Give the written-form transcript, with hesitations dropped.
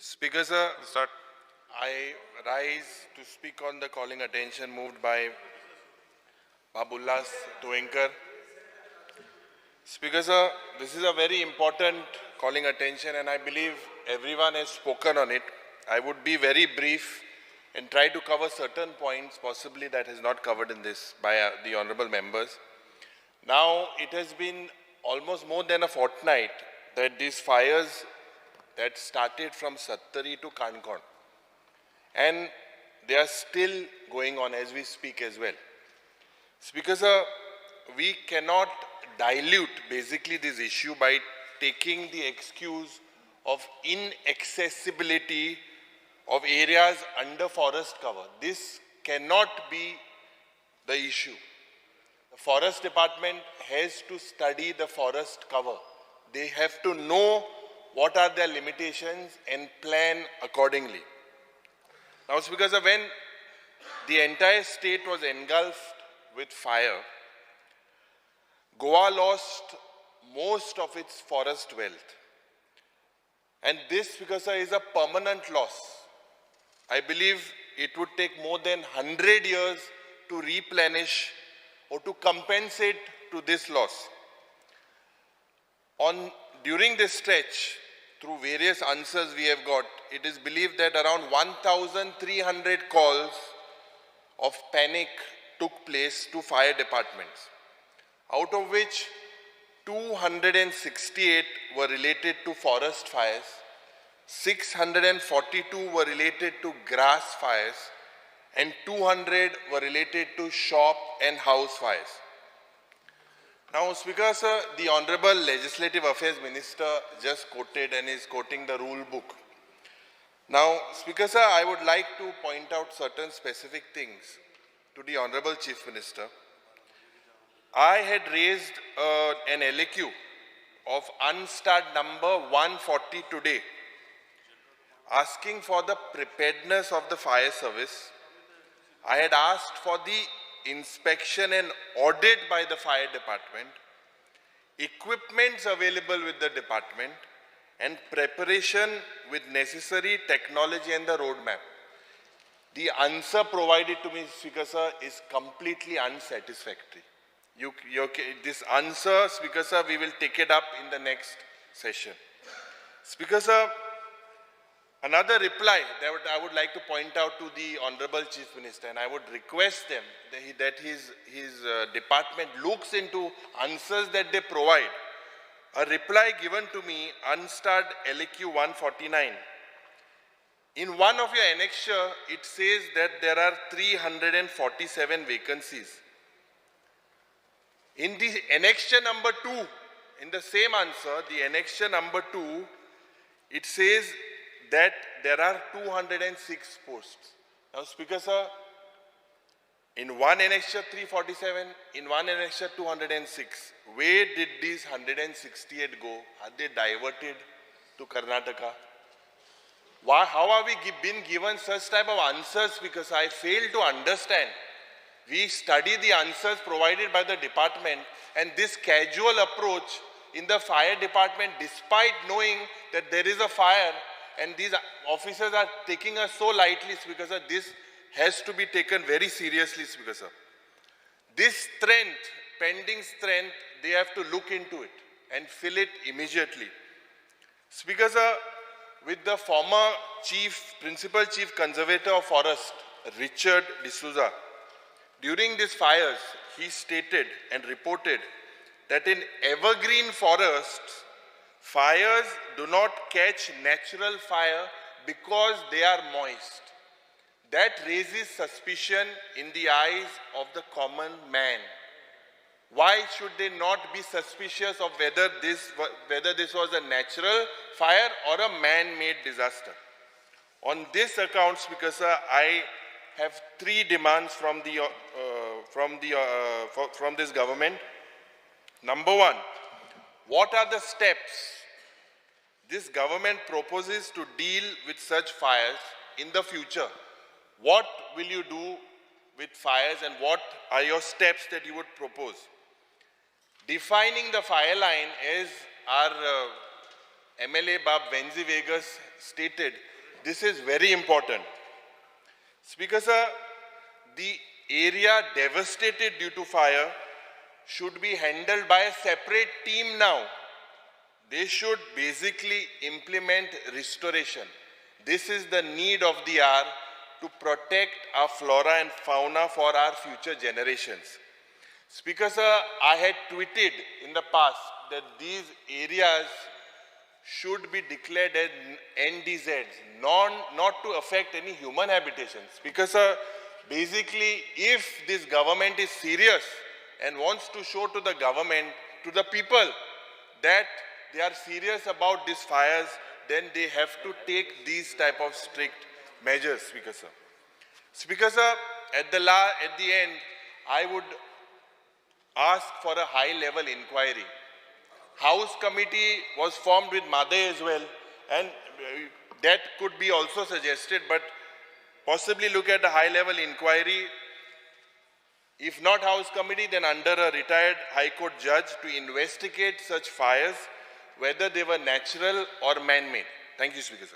Speaker sir, Start. I rise to speak on the calling attention moved by Babullas Toenkar. Speaker sir, this is a very important calling attention and I believe everyone has spoken on it. I would be very brief and try to cover certain points possibly that is not covered in this by the honorable members. Now it has been almost more than a fortnight that these fires that started from Sattari to Kankon, and they are still going on as we speak as well. Speaker sir, we cannot dilute basically this issue by taking the excuse of inaccessibility of areas under forest cover. This cannot be the issue. The forest department has to study the forest cover. They have to know what are their limitations and plan accordingly. Now, Speaker sir, when the entire state was engulfed with fire, Goa lost most of its forest wealth. And this, Speaker sir, is a permanent loss. I believe it would take more than 100 years to replenish or to compensate to this loss. During this stretch, through various answers we have got, it is believed that around 1,300 calls of panic took place to fire departments, out of which 268 were related to forest fires, 642 were related to grass fires, and 200 were related to shop and house fires. Now, Speaker sir, the Honorable Legislative Affairs Minister just quoted and is quoting the rule book. Now, Speaker sir, I would like to point out certain specific things to the Honorable Chief Minister. I had raised an LAQ of unstart number 140 today, asking for the preparedness of the fire service. I had asked for the inspection and audit by the fire department, equipments available with the department, and preparation with necessary technology and the roadmap. The answer provided to me, Speaker sir, is completely unsatisfactory. This answer, Speaker sir, we will take it up in the next session. Speaker sir, another reply that I would like to point out to the Honorable Chief Minister, and I would request them that his department looks into answers that they provide. A reply given to me, unstarred LAQ 149. In one of your annexure, it says that there are 347 vacancies. In the annexure number 2, in the same answer, the annexure number 2, it says that there are 206 posts. Now, Speaker sir, in one annexure 347, in one annexure 206. Where did these 168 go? Are they diverted to Karnataka? How are we been given such type of answers? Because I fail to understand. We study the answers provided by the department, and this casual approach in the fire department, despite knowing that there is a fire, and these officers are taking us so lightly, Speaker sir, this has to be taken very seriously, Speaker sir. This strength, pending strength, they have to look into it and fill it immediately. Speaker sir, with the former Principal Chief Conservator of Forest, Richard D'Souza, during these fires, he stated and reported that in evergreen forests, fires do not catch natural fire because they are moist. That raises suspicion in the eyes of the common man. Why should they not be suspicious of whether this was a natural fire or a man-made disaster? On this account, Speaker sir, I have 3 demands from this government. Number 1, what are the steps this government proposes to deal with such fires in the future? What will you do with fires and what are your steps that you would propose? Defining the fire line as our MLA Bob Venzi Vegas stated, this is very important. Speaker sir, the area devastated due to fire should be handled by a separate team now. They should basically implement restoration. This is the need of the hour to protect our flora and fauna for our future generations. Speaker sir, I had tweeted in the past that these areas should be declared as NDZs, not to affect any human habitation. Speaker sir, basically if this government is serious and wants to show to the government, to the people, that they are serious about these fires, then they have to take these type of strict measures, Speaker sir. Speaker sir, at the end, I would ask for a high-level inquiry. House committee was formed with Made as well, and that could be also suggested, but possibly look at a high-level inquiry. If not House committee, then under a retired High Court judge to investigate such fires, whether they were natural or man-made. Thank you, Speaker sir.